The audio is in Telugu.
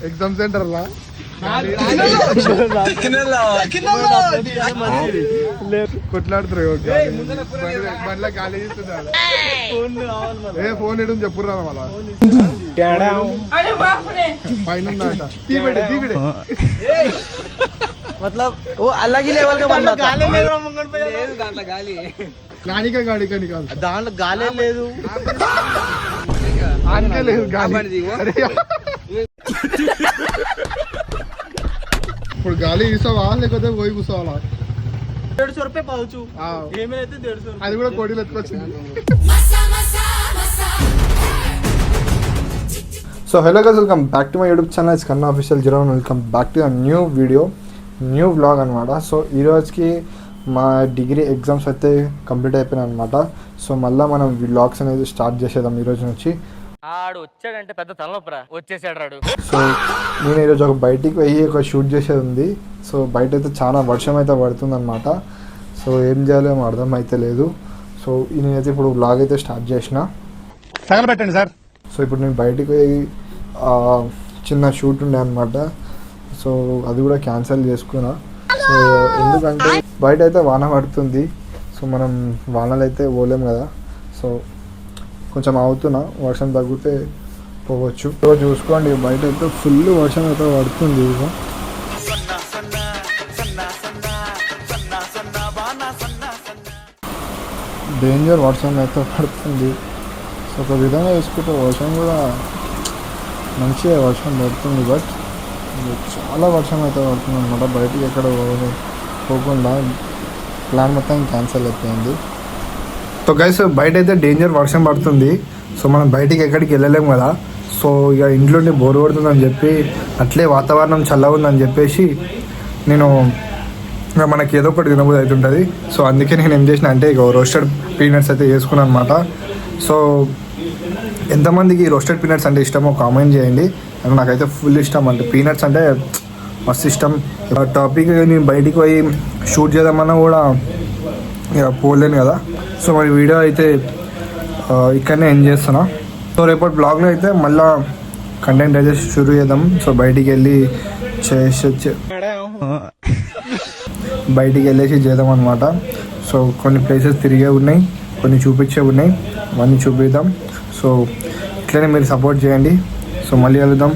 ఎగ్జామ్ సెంటర్ లా కొట్లాడుతున్నారు బండ్ల గాలి ఇస్తున్నారు. ఏ ఫోన్ ఇవ్వడం చెప్పురా మళ్ళా పైన मतलब वो अलग ही लेवल का बंदा था దాంట్లో గాలి గానిక గాడికని కాదు దాంట్లో గాలే లేదు ఆనికే లేదు గాలి. ఇప్పుడు గాలి ఇస్తావా లేకపోతే పోయి కూర్చోవాలా? 150 रुपये पावचू ఏమైతే 150 అది కూడా కోడిలు ఎత్తుకొచ్చింది. So hello guys, welcome back to my YouTube channel. It's Kanna official 01. Welcome back to new video, new vlog అనమాట. సో ఈరోజుకి మా డిగ్రీ ఎగ్జామ్స్ అయితే కంప్లీట్ అయిపోయినాయి అనమాట. సో మళ్ళీ మనం వ్లాగ్స్ అనేది స్టార్ట్ చేసేద్దాం ఈరోజు నుంచి. ఆడు వచ్చాడంటే పెద్ద తలనొప్పరా, వచ్చేసాడు రాడు. సో నేను ఈరోజు బయటికి పోయి ఒక షూట్ చేసేది ఉంది. సో బయట అయితే చాలా వర్షం అయితే పడుతుంది అనమాట. సో ఏం చేయాలో ఏమో అర్థం అయితే లేదు. సో నేనైతే ఇప్పుడు వ్లాగ్ అయితే స్టార్ట్ చేసిన. తగలబెట్టండి సార్. సో ఇప్పుడు నేను బయటికి పోయి చిన్న షూట్ ఉండే అనమాట. సో అది కూడా క్యాన్సిల్ చేసుకున్నా. సో ఎందుకంటే బయట అయితే వాన పడుతుంది. సో మనం వానలు అయితే పోలేం కదా. సో కొంచెం అవుతున్నా, వర్షం తగ్గితే పోవచ్చు. సో చూసుకోండి, బయట అయితే ఫుల్ వర్షం అయితే పడుతుంది. ఇక డేంజర్ వర్షం అయితే పడుతుంది. సో ఒక విధంగా చూసుకుంటే వర్షం కూడా మంచిగా వర్షం పడుతుంది. బట్ చాలా వర్షం అయితే పడుతుంది అనమాట. బయటికి ఎక్కడ పోకుండా ప్లాన్ మొత్తం క్యాన్సిల్ అయిపోయింది. సో గైస్, బయట అయితే డేంజర్ వర్షం పడుతుంది. సో మనం బయటికి ఎక్కడికి వెళ్ళలేము కదా. సో ఇక ఇంట్లోనే బోర్ కొడుతుందని చెప్పి, అట్లే వాతావరణం చల్లగా ఉందని చెప్పేసి నేను మనకి ఏదో ఒకటి తినబోదు అవుతుంటుంది. సో అందుకే నేను ఏం చేసిన అంటే ఇక రోస్టెడ్ పీనట్స్ అయితే వేసుకున్నాను అనమాట. సో ఎంతమందికి రోస్టెడ్ పీనట్స్ అంటే ఇష్టమో కామెంట్ చేయండి. అండ్ నాకైతే ఫుల్ ఇష్టం, అంటే పీనట్స్ అంటే మస్తు ఇష్టం. టాపిక్ నేను బయటికి పోయి షూట్ చేద్దామన్నా కూడా ఇక పోలేను కదా. సో మరి వీడియో అయితే ఇక్కడనే ఎండ్ చేస్తున్నా. సో రేపటి బ్లాగ్లో అయితే మళ్ళీ కంటెంట్ అయితే షురూ చేద్దాం. సో బయటికి వెళ్ళేసి చేద్దాం అనమాట. సో కొన్ని ప్లేసెస్ తిరిగే ఉన్నాయి, కొన్ని చూపించే ఉన్నాయి, అవన్నీ చూపిద్దాం. సో ఇట్లనే మీరు సపోర్ట్ చేయండి. సో మళ్ళీ కలుద్దాం.